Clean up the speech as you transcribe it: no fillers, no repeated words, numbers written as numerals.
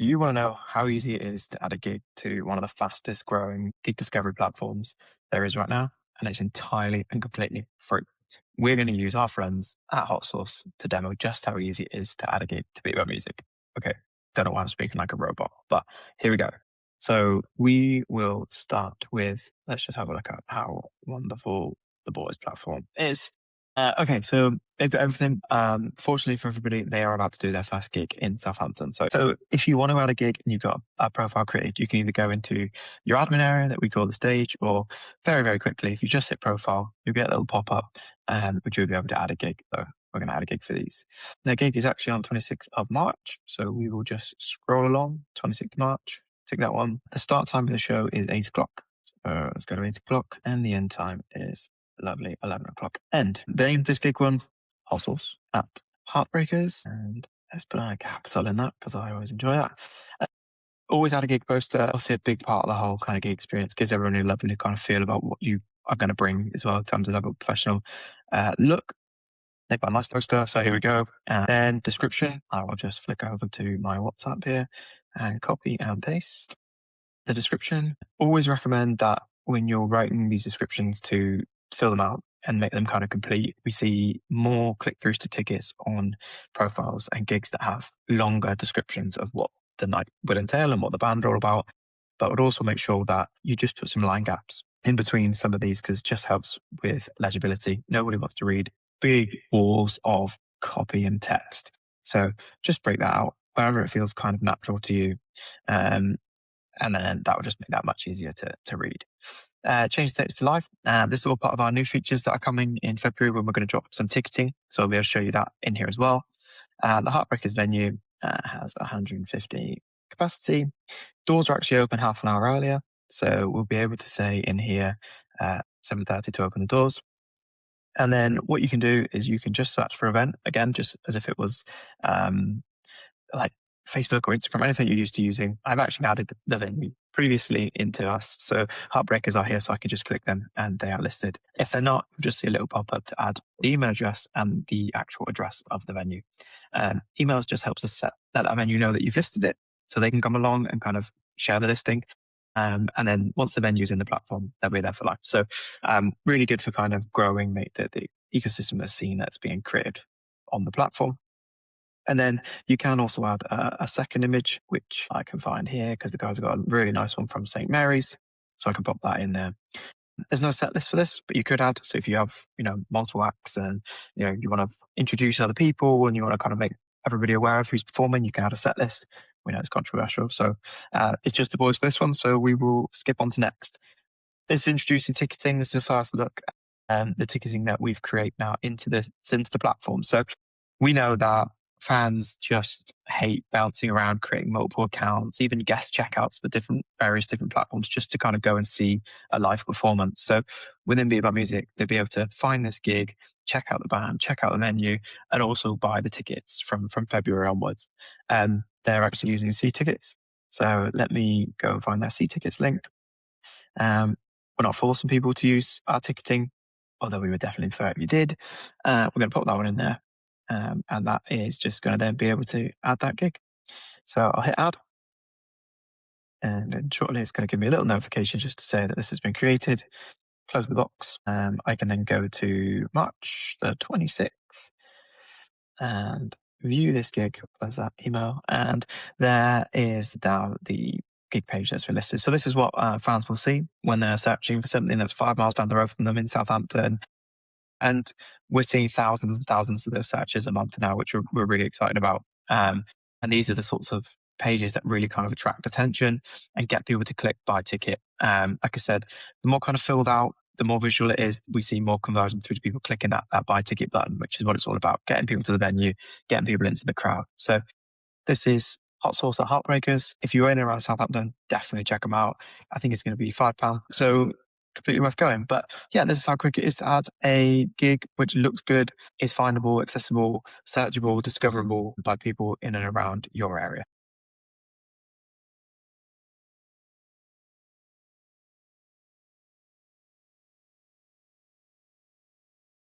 You want to know how easy it is to add a gig to one of the fastest growing gig discovery platforms there is right now, and it's entirely and completely free. We're going to use our friends at Hot Sauce to demo just how easy it is to add a gig to Beataboutmusic. Okay, don't know why I'm speaking like a robot, but here we go. So we will start with, let's just have a look at how wonderful the Boys platform is. Okay, so they've got everything. Fortunately for everybody, they are about to do their first gig in Southampton. So if you want to add a gig and you've got a profile created, you can either go into your admin area that we call the stage, or very, very quickly, if you just hit profile, you'll get a little pop up, which you'll be able to add a gig. So we're going to add a gig for these. The gig is actually on 26th of March. So we will just scroll along, 26th of March, tick that one. The start time of the show is 8 o'clock. So let's go to 8 o'clock, and the end time is lovely 11 o'clock end. The name of this gig one, Hot Sauce at Heartbreakers, and let's put a capital in that because I always enjoy that. Always add a gig poster. Obviously, a big part of the whole kind of gig experience gives everyone a lovely kind of feel about what you are going to bring as well in terms of like a professional look. They've got a nice poster, so here we go. And then description, I will just flick over to my WhatsApp here and copy and paste the description. Always recommend that when you're writing these descriptions to fill them out and make them kind of complete. We see more click-throughs to tickets on profiles and gigs that have longer descriptions of what the night will entail and what the band are all about. But would also make sure that you just put some line gaps in between some of these because it just helps with legibility. Nobody wants to read big walls of copy and text. So just break that out wherever it feels kind of natural to you. And then that will just make that much easier to read. Change the status to live. This is all part of our new features that are coming in February when we're going to drop some ticketing. So I'll be able to show you that in here as well. The Heartbreakers venue has 150 capacity. Doors are actually open half an hour earlier. So we'll be able to say in here 7:30 to open the doors. And then what you can do is you can just search for event, again, just as if it was like Facebook or Instagram, anything you're used to using. I've actually added the venue previously into us. So Heartbreakers are here, so I can just click them and they are listed. If they're not, you'll just see a little pop-up to add the email address and the actual address of the venue. Emails just helps us let that venue know that you've listed it so they can come along and kind of share the listing. And then once the venue's in the platform, they'll be there for life. So really good for kind of growing the ecosystem, the scene that's being created on the platform. And then you can also add a second image, which I can find here because the guys have got a really nice one from St. Mary's. So I can pop that in there. There's no set list for this, but you could add. So if you have, multiple acts and, you want to introduce other people and you want to kind of make everybody aware of who's performing, you can add a set list. We know it's controversial. So it's just the Boys for this one. So we will skip on to next. This is introducing ticketing. This is the first look at the ticketing that we've created now into the platform. So we know that fans just hate bouncing around, creating multiple accounts, even guest checkouts for various different platforms just to kind of go and see a live performance. So within Beataboutmusic, they'll be able to find this gig, check out the band, check out the menu, and also buy the tickets from February onwards. They're actually using C-tickets. So let me go and find their C-tickets link. We're not forcing people to use our ticketing, although we would definitely prefer if you did. We're going to put that one in there. And that is just going to then be able to add that gig. So I'll hit add. And then shortly it's going to give me a little notification just to say that this has been created. Close the box. I can then go to March the 26th and view this gig. Close that email. And there is now the gig page that's been listed. So this is what fans will see when they're searching for something that's 5 miles down the road from them in Southampton. And we're seeing thousands and thousands of those searches a month now, which we're really excited about. And these are the sorts of pages that really kind of attract attention and get people to click buy ticket. Like I said, the more kind of filled out, the more visual it is, we see more conversion through to people clicking that buy ticket button, which is what it's all about, getting people to the venue, getting people into the crowd. So this is Hot Sauce at Heartbreakers. If you're in and around Southampton, definitely check them out. I think it's going to be £5. So completely worth going. But yeah, this is how quick it is to add a gig which looks good, is findable, accessible, searchable, discoverable by people in and around your area.